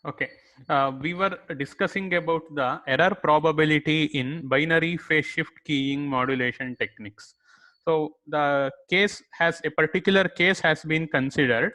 Okay. We were discussing about the error probability in binary phase shift keying modulation techniques. So the case has a particular case has been considered,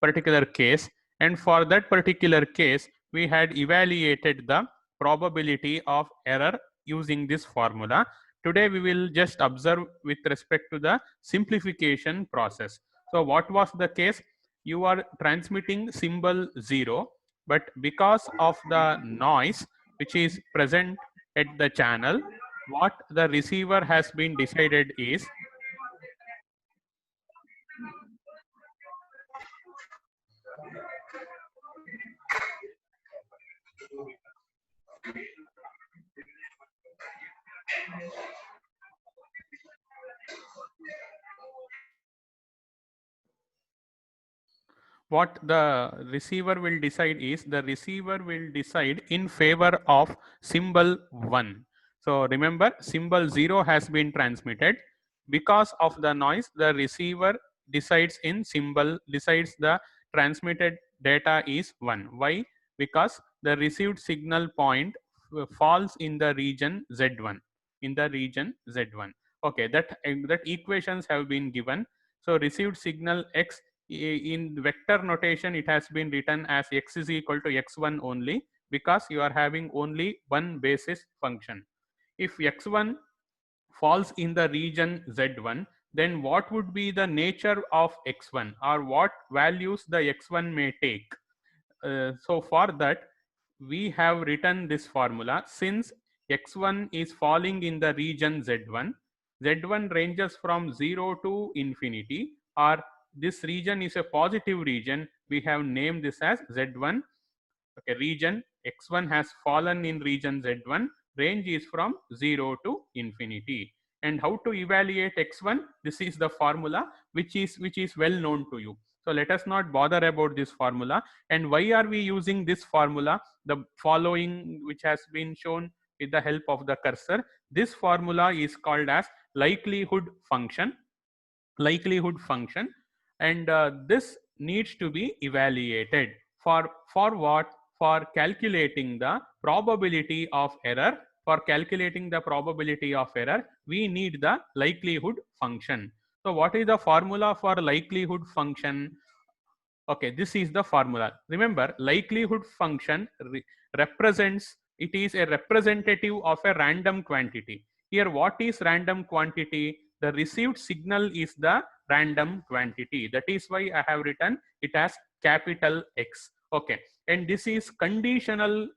particular case, and for that particular case, we had evaluated the probability of error using this formula. Today, we will just observe with respect to the simplification process. So what was the case? You are transmitting symbol 0, but because of the noise which is present at the channel, what the receiver has been decided is what the receiver will decide is the receiver will decide in favor of symbol 1. So remember, symbol 0 has been transmitted. Because of the noise, the receiver decides the transmitted data is 1. Why? Because the received signal point falls in the region Z1. In the region Z1. Okay, that equations have been given. So received signal X, in vector notation it has been written as x is equal to x1 only, because you are having only one basis function. If x1 falls in the region z1, then what would be the nature of x1, or what values the x1 may take? So for that, we have written this formula. Since x1 is falling in the region z1, z1 ranges from 0 to infinity, or this region is a positive region, we have named this as z1. Okay, region x1 has fallen in region z1, range is from 0 to infinity. And how to evaluate x1? This is the formula which is well known to you. So let us not bother about this formula. And why are we using this formula? The following, which has been shown with the help of the cursor, this formula is called as likelihood function. Likelihood function, and this needs to be evaluated for what? For calculating the probability of error. For calculating the probability of error, we need the likelihood function. So what is the formula for likelihood function? Okay, this is the formula. Remember, likelihood function represents, it is a representative of a random quantity. Here, what is random quantity? The received signal is the random quantity. That is why I have written it as capital X. Okay, and this is conditional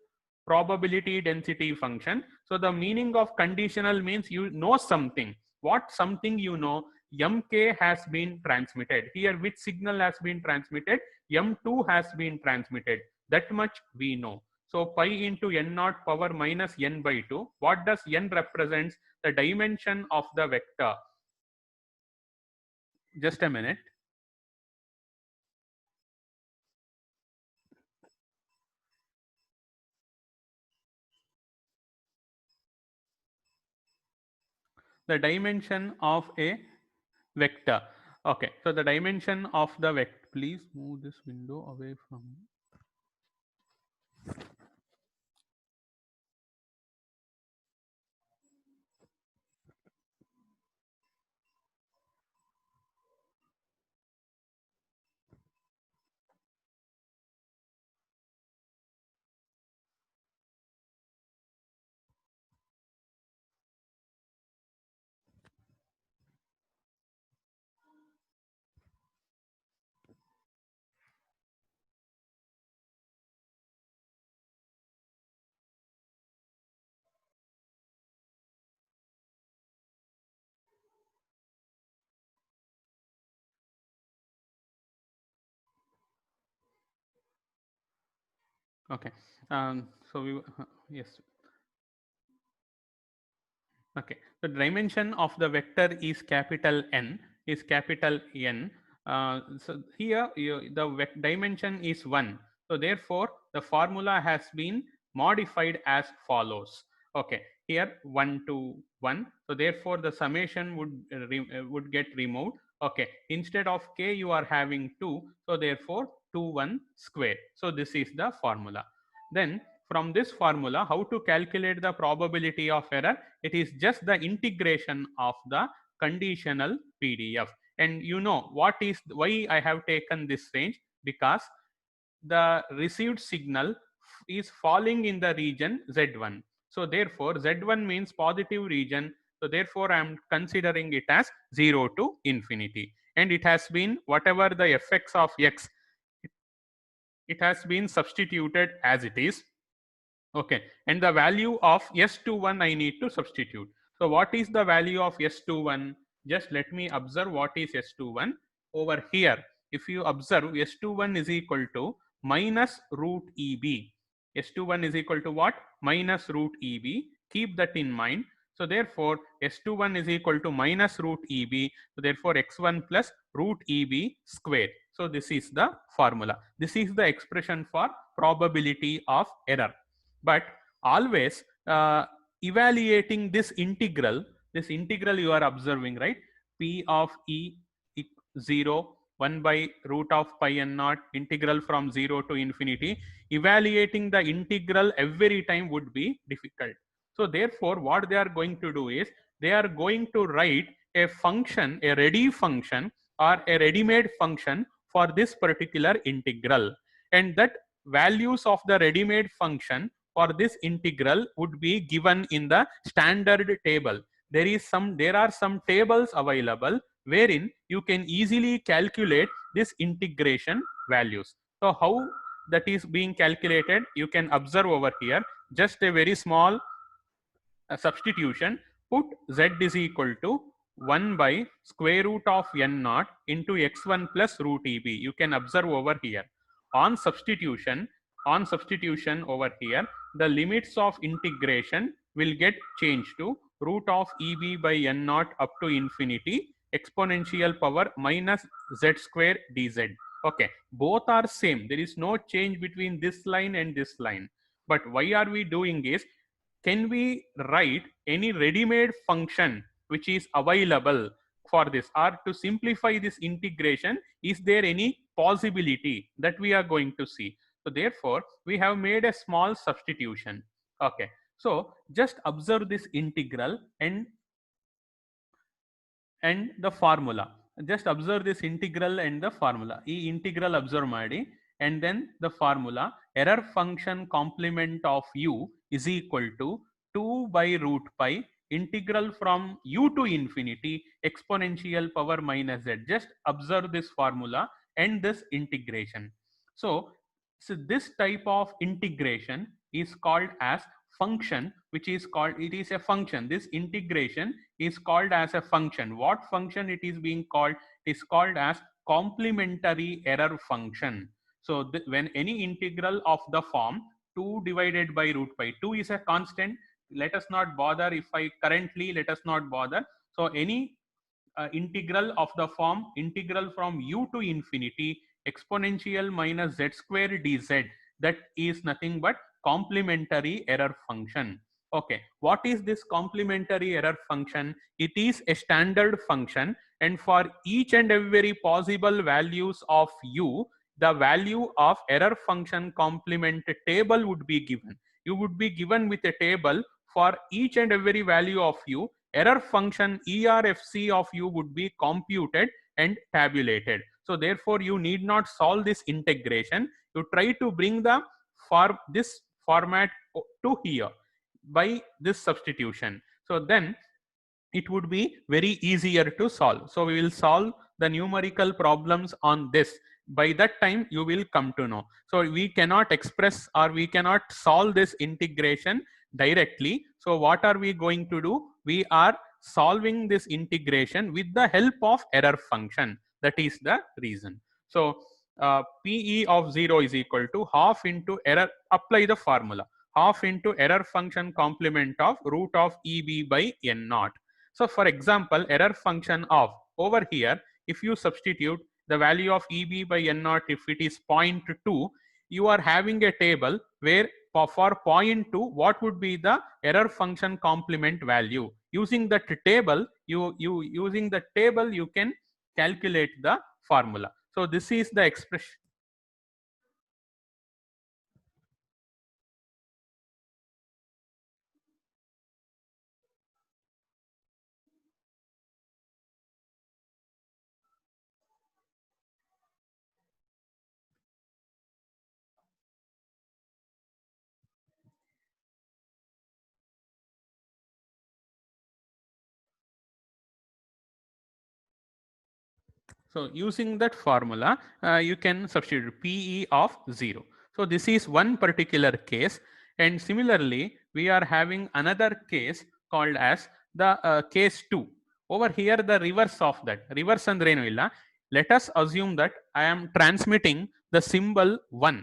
probability density function. So the meaning of conditional means you know something. What something you know? mk has been transmitted. Here, which signal has been transmitted? m2 has been transmitted. That much we know. So pi into n naught power minus n by 2. What does n represents? The dimension of the vector. Just a minute. The dimension of a vector. Okay, so the dimension of the vector. Please move this window away from. Okay. So we yes. Okay. The dimension of the vector is capital N. Is capital N. So here the dimension is 1. So therefore, the formula has been modified as follows. Okay. Here 1 to 1. So therefore, the summation would get removed. Okay. Instead of k, you are having 2. So therefore, S21 square. So this is the formula. Then from this formula, how to calculate the probability of error? It is just the integration of the conditional PDF. And you know what is why I have taken this range, because the received signal is falling in the region Z1. So therefore Z1 means positive region. So therefore I am considering it as 0 to infinity, and it has been whatever the effects of x, it has been substituted as it is. Okay, and the value of S21 I need to substitute. So what is the value of S21? Just let me observe what is S21 over here. If you observe, S21 is equal to minus root EB. S21 is equal to what? Minus root EB. Keep that in mind. So therefore, S21 is equal to minus root EB. So therefore, x1 plus root EB square. So this is the formula. This is the expression for probability of error. But always evaluating this integral you are observing, right? P of E 0 1 by root of pi n naught integral from 0 to infinity. Evaluating the integral every time would be difficult. So therefore what they are going to do is they are going to write a function, a ready function or a ready-made function for this particular integral, and that values of the ready-made function for this integral would be given in the standard table. There are some tables available wherein you can easily calculate this integration values. So how that is being calculated, you can observe over here. Just a very small substitution. Put z is equal to 1 by square root of n naught into x1 plus root eb. You can observe over here. On substitution over here, the limits of integration will get changed to root of eb by n naught up to infinity exponential power minus z square dz. Okay, both are same. There is no change between this line and this line. But why are we doing is, can we write any ready-made function which is available for this, or to simplify this integration, is there any possibility that we are going to see? So therefore we have made a small substitution. Okay, so just observe this integral and the formula. Just observe this integral and the formula. E integral observe ಮಾಡಿ, and then the formula error function complement of u is equal to 2 by root pi integral from u to infinity exponential power minus z. Just observe this formula and this integration. So this type of integration is called as function, which is called, it is a function. This integration is called as a function. What function it is being called? It is called as complementary error function. So when any integral of the form 2 divided by root pi, 2 is a constant, let us not bother if I currently, let us not bother. So any integral of the form integral from u to infinity exponential minus z square dz, that is nothing but complementary error function. Okay, what is this complementary error function? It is a standard function, and for each and every possible values of u, the value of error function complement table would be given. You would be given with a table for each and every value of u. Error function ERFC of u would be computed and tabulated. So therefore you need not solve this integration. You try to bring the this format to here by this substitution. So then it would be very easier to solve. So we will solve the numerical problems on this. By that time you will come to know. So we cannot express or we cannot solve this integration directly. So what are we going to do? We are solving this integration with the help of error function. That is the reason. So PE of 0 is equal to half into error, apply the formula, half into error function complement of root of EB by n naught. So for example, error function of over here, if you substitute the value of EB by n naught, if it is 0.2, you are having a table where for 0.2, what would be the error function complement value? Using that table, you can calculate the formula. So this is the expression. So using that formula, you can substitute PE of 0. So this is one particular case, and similarly, we are having another case called as the case 2. Over here, the reverse of that, reverse ಅಂದ್ರೆ ಏನು ಇಲ್ಲ. Let us assume that I am transmitting the symbol 1.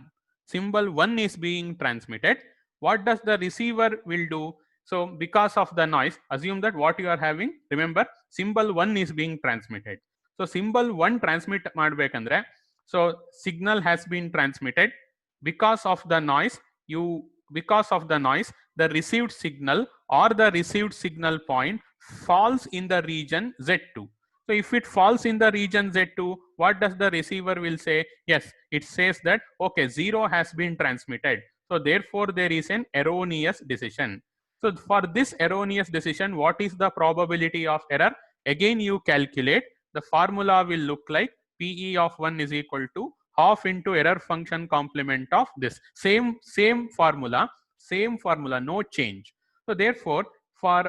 Symbol 1 is being transmitted. What does the receiver will do? So because of the noise, assume that what you are having, remember, symbol 1 is being transmitted. So symbol 1 transmit ಮಾಡಬೇಕಂದ್ರೆ, so signal has been transmitted. Because of the noise, the received signal or the received signal point falls in the region Z2. So if it falls in the region Z2, what does the receiver will say? Yes, it says that okay, 0 has been transmitted. So therefore there is an erroneous decision. So for this erroneous decision, what is the probability of error? Again, you calculate. The formula will look like PE of 1 is equal to half into error function complement of this. Same formula, no change. So therefore, for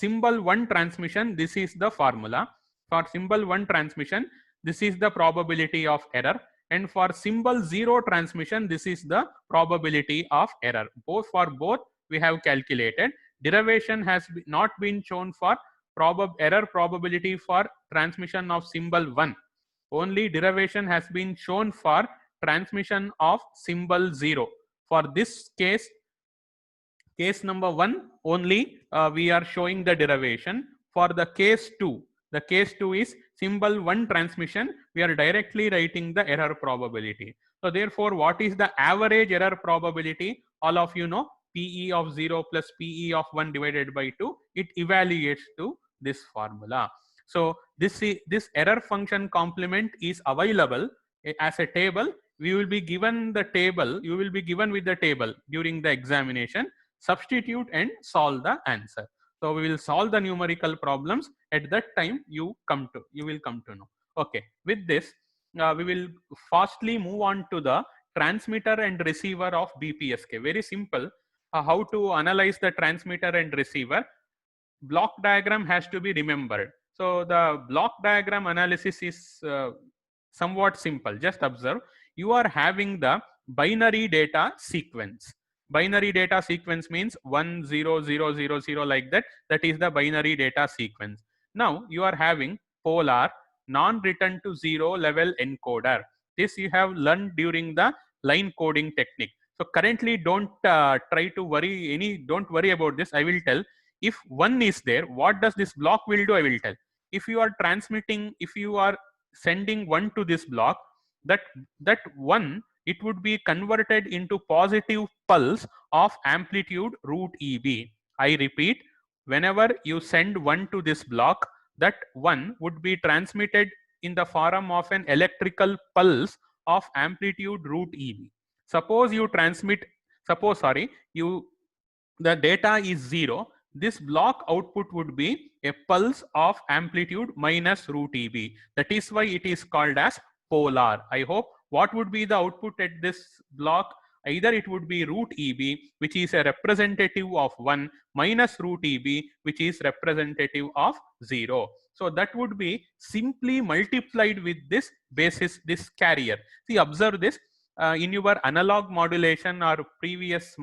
symbol 1 transmission, this is the formula. For symbol 1 transmission, this is the probability of error. And for symbol 0 transmission, this is the probability of error. For both, we have calculated. Derivation has not been shown for error probability for transmission of symbol 1. Only derivation has been shown for transmission of symbol 0. For this case number 1 only, we are showing the derivation. For the case 2, the case 2 is symbol 1 transmission, we are directly writing the error probability. So therefore, what is the average error probability? All of you know, PE of 0 plus PE of 1 divided by 2, it evaluates to this formula. So this error function complement is available as a table. We will be given the table, you will be given with the table during the examination. Substitute and solve the answer. So we will solve the numerical problems. At that time, you will come to know. Okay, with this, we will fastly move on to the transmitter and receiver of BPSK. Very simple. How to analyze the transmitter and receiver? Block diagram has to be remembered. So the block diagram analysis is somewhat simple. Just observe, you are having the binary data sequence. Binary data sequence means 1 0 0 0 0 like that. That is the binary data sequence. Now you are having polar non-return to 0 level encoder. This you have learned during the line coding technique. So currently don't try to don't worry about this. I will tell. If 1 is there, what does this block will do? I will tell. If you are transmitting, if you are sending 1 to this block, that 1, it would be converted into positive pulse of amplitude root EB. I repeat, whenever you send 1 to this block, that 1 would be transmitted in the form of an electrical pulse of amplitude root EB. Suppose you the data is 0, this block output would be a pulse of amplitude minus root EB. That is why it is called as polar. I hope. What would be the output at this block? Either it would be root EB, which is a representative of 1, minus root EB, which is representative of 0. So that would be simply multiplied with this basis, this carrier. See, observe this. In your analog modulation or previous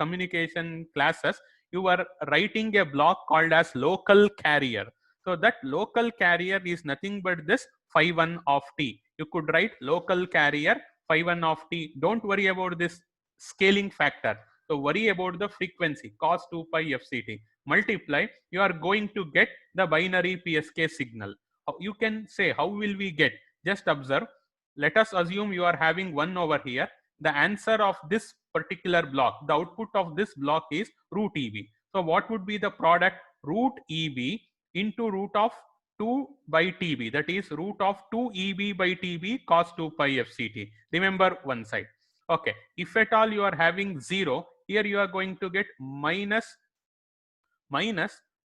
communication classes, you were writing a block called as local carrier. So that local carrier is nothing but this phi 1 of t. You could write local carrier phi 1 of t. Don't worry about this scaling factor. So worry about the frequency cos 2 pi fct. Multiply, you are going to get the binary PSK signal. You can say, how will we get? Just observe. Let us assume you are having 1 over here. The answer of this particular block, the output of this block is root EB. So what would be the product? Root EB into root of 2 by TB. That is root of 2 EB by TB cos 2 pi fct. Remember one side. Okay. If at all you are having 0, here you are going to get minus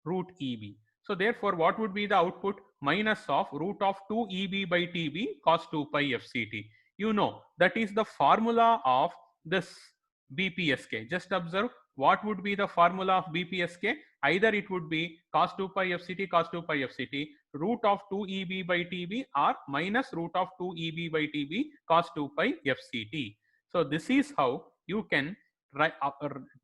root EB. So therefore, what would be the output? Minus of root of 2 EB by TB cos 2 pi fct. You know, that is the formula of this BPSK. Just observe, what would be the formula of BPSK? Either it would be cos 2 pi fct cos 2 pi fct root of 2 eb by tb, or minus root of 2 eb by tb cos 2 pi fct. So this is how you can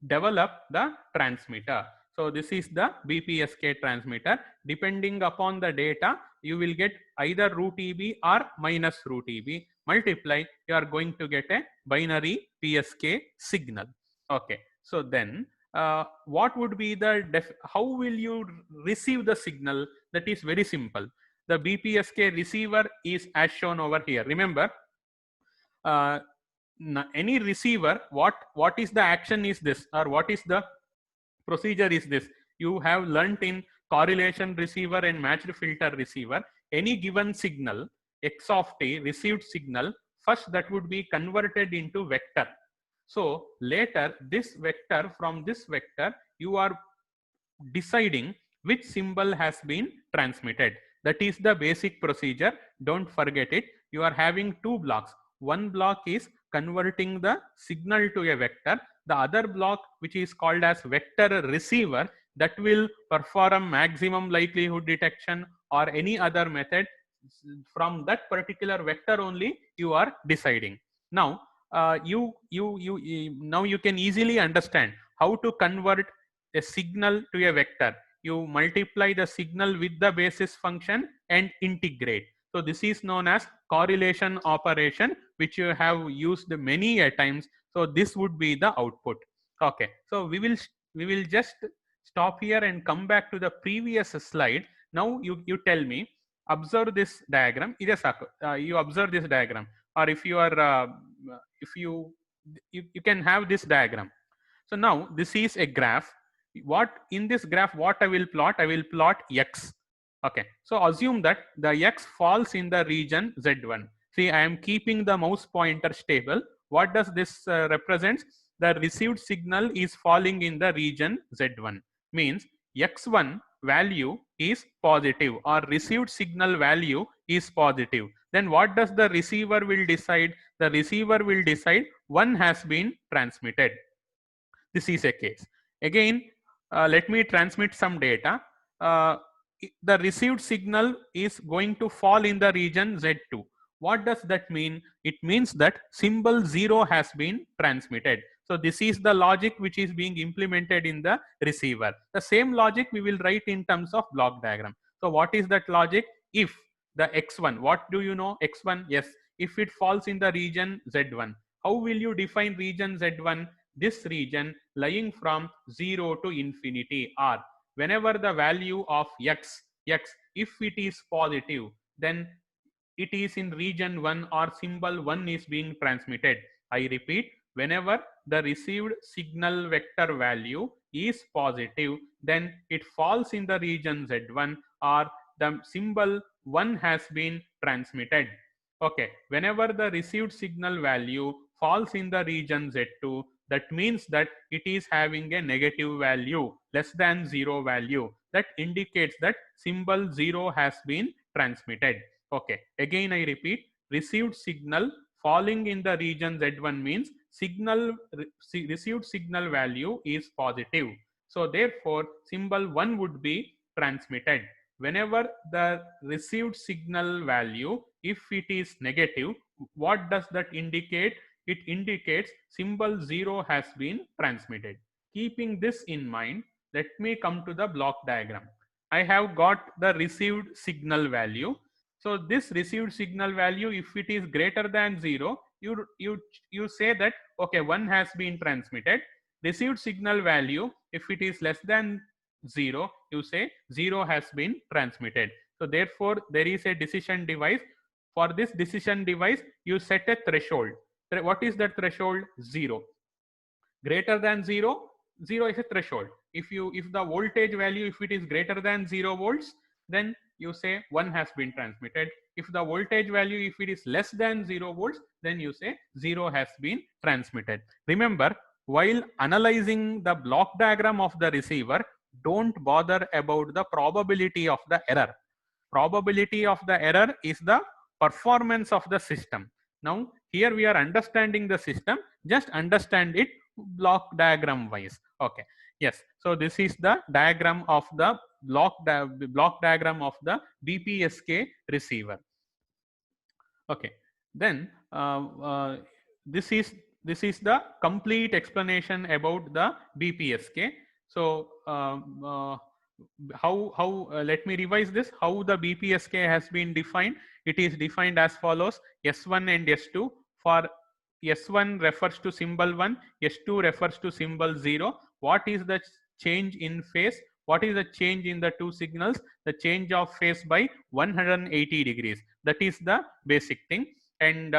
develop the transmitter. So this is the BPSK transmitter. Depending upon the data, you will get either root EB or minus root EB. Multiply, you are going to get a binary PSK signal. Okay. So then, what would be the how will you receive the signal? That is very simple. The BPSK receiver is as shown over here. Remember, uh, any receiver, what is the action is this, or what is the procedure is this? You have learnt in correlation receiver and matched filter receiver. Any given signal x of t, received signal, first that would be converted into vector. So later this vector, from this vector you are deciding which symbol has been transmitted. That is the basic procedure. Don't forget it. You are having two blocks. One block is converting the signal to a vector. The other block, which is called as vector receiver, that will perform maximum likelihood detection or any other method. From that particular vector only you are deciding. Now now you can easily understand how to convert a signal to a vector. You multiply the signal with the basis function and integrate. So this is known as correlation operation, which you have used many a times. So this would be the output. Okay. So we will just stop here and come back to the previous slide. Now you tell me, observe this diagram. You observe this diagram, or if you are if you can have this diagram. So now this is a graph. What in this graph, what I will plot? I will plot x. Okay. So assume that the x falls in the region Z1. See, I am keeping the mouse pointer stable. What does this represents? The received signal is falling in the region Z1. Means x1 value is positive, or received signal value is positive. Then what does the receiver will decide? The receiver will decide 1 has been transmitted. This is a case. Again, let me transmit some data. The received signal is going to fall in the region Z2. What does that mean? It means that symbol 0 has been transmitted. So this is the logic which is being implemented in the receiver. The same logic we will write in terms of block diagram. So what is that logic? If the x1, what do you know? x1, yes, if it falls in the region Z1. How will you define region Z1? This region lying from 0 to infinity, or whenever the value of x, if it is positive, then it is in region 1, or symbol 1 is being transmitted. I repeat, whenever the received signal vector value is positive, then it falls in the region Z1, or the symbol 1 has been transmitted. Okay, whenever the received signal value falls in the region Z2, that means that it is having a negative value, less than 0 value. That indicates that symbol 0 has been transmitted. Okay, again I repeat, received signal falling in the region Z1 means received signal value is positive. So therefore symbol 1 would be transmitted. Whenever the received signal value, if it is negative, what does that indicate? It indicates symbol 0 has been transmitted. Keeping this in mind, let me come to the block diagram. I have got the received signal value. So this received signal value, if it is greater than 0, you say that okay, 1 has been transmitted. Received signal value, if it is less than 0, you say 0 has been transmitted. So therefore there is a decision device. For this decision device, you set a threshold. What is that threshold? 0. Greater than 0, 0 is a threshold. If the voltage value, if it is greater than 0 volts, then you say 1 has been transmitted. If the voltage value, if it is less than 0 volts, then you say 0 has been transmitted. Remember, while analyzing the block diagram of the receiver, don't bother about the probability of the error. Probability of the error is the performance of the system. Now here we are understanding the system, just understand it block diagram wise. Okay, Yes, so this is the diagram of the block diagram of the BPSK receiver. Okay, then this is the complete explanation about the BPSK. So let me revise this. How the BPSK has been defined? It is defined as follows: S1 and S2. For S1 refers to symbol 1, S2 refers to symbol 0. What is the change in phase? What is the change in the two signals? The change of phase by 180 degrees. That is the basic thing. And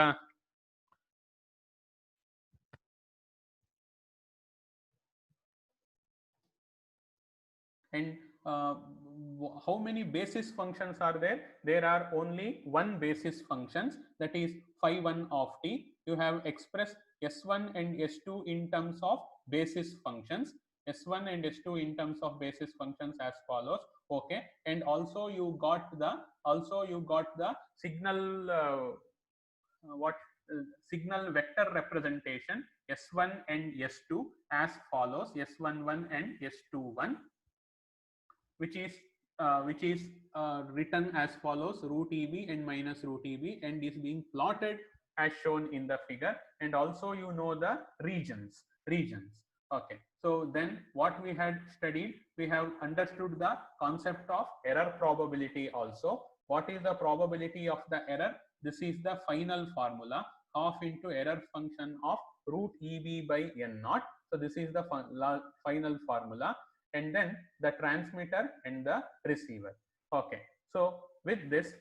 and how many basis functions are there? There are only one basis functions, that is phi 1 of t. You have expressed S1 and S2 in terms of basis functions, S1 and S2 in terms of basis functions as follows. Okay, and also you got the signal what signal vector representation S1 and S2 as follows: S11 and S21, which is written as follows: root EB and minus root EB, and is being plotted as shown in the figure. And also you know the regions. Okay, so then what we had studied, we have understood the concept of error probability also. What is the probability of the error? This is the final formula, half into error function of root EB by N naught. So this is the final formula, and then the transmitter and the receiver. Okay, so with this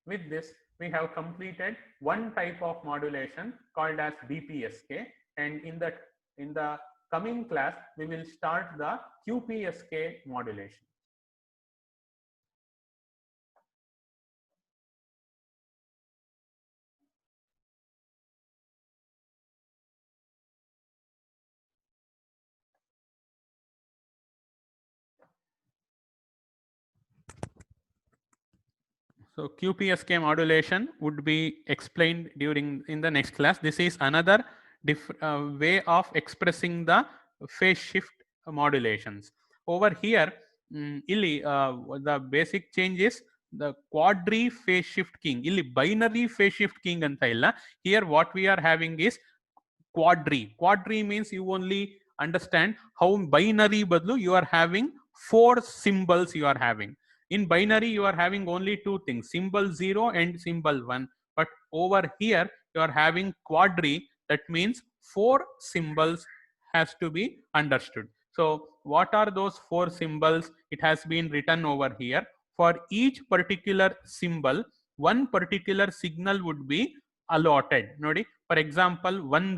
we have completed one type of modulation called as BPSK, and in the coming class we will start the QPSK modulation. So QPSK modulation would be explained in the next class. This is another way of expressing the phase shift modulations. Over here, the basic change is the quadri phase shift keying. Illi binary phase shift keying anta illa. Here what we are having is quadri. Quadri means you only understand how binary badlu you are having four symbols you are having. In binary you are having only two things, symbol 0 and symbol 1, but over here you are having quadri, that means four symbols has to be understood. So what are those four symbols? It has been written over here. For each particular symbol, one particular signal would be allotted. Nodi, for example, 10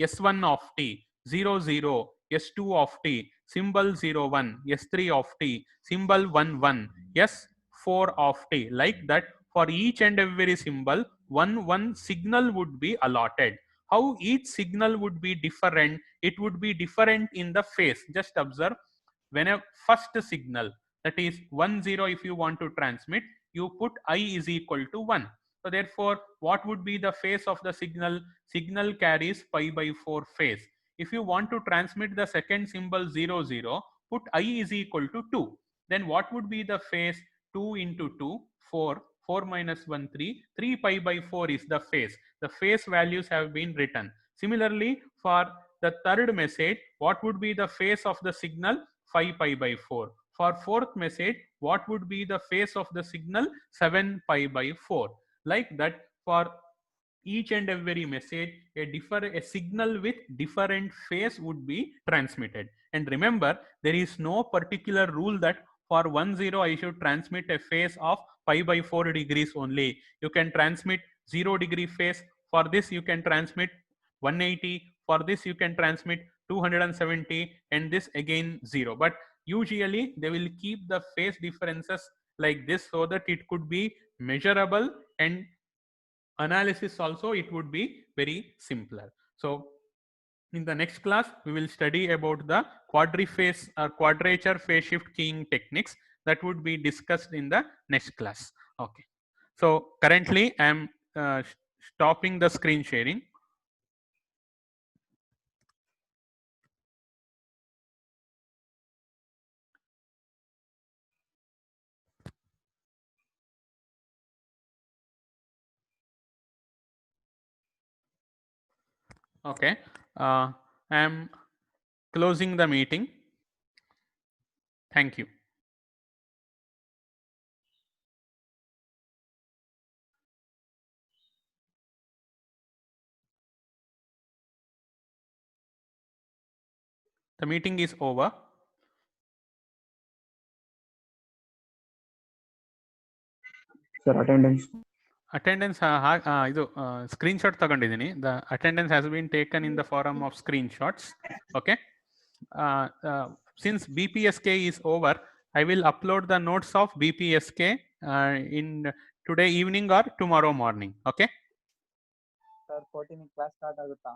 S1 of t, 00 S2 of t, symbol 01 S3 of t, symbol 11 S4 of t. Like that, for each and every symbol, one signal would be allotted. How each signal would be different? It would be different in the phase. Just observe, when a first signal, that is 10, if you want to transmit, you put I is equal to 1. So therefore, what would be the phase of the signal? Signal carries pi by 4 phase. If you want to transmit the second symbol 00, put I is equal to 2. Then what would be the phase? 2 into 2, 4. 4 minus 1, 3. 3 pi by 4 is the phase. The phase values have been written. Similarly, for the third message, what would be the phase of the signal? 5 pi by 4. For fourth message, what would be the phase of the signal? 7 pi by 4. Like that, for each and every message, a signal with different phase would be transmitted. And remember, there is no particular rule that for 10 I should transmit a phase of pi by 4 degrees only. You can transmit 0 degree phase. For this you can transmit 180. For this you can transmit 270, and this again 0. But usually they will keep the phase differences like this, so that it could be measurable, and analysis also it would be very simpler. So in the next class we will study about the quadriphase or quadrature phase shift keying techniques, that would be discussed in the next class. Okay, so currently I am stopping the screen sharing. Okay. I am closing the meeting. Thank you. The meeting is over. Sir, attendance. Attendance ಇದು screenshot ತಗೊಂಡಿದ್ದೀನಿ. The attendance has been taken in the form of screenshots. Okay. Since BPSK is over, I will upload the notes of BPSK in today evening or tomorrow morning. Okay. Sir, 14 class start ಆಗುತ್ತಾ?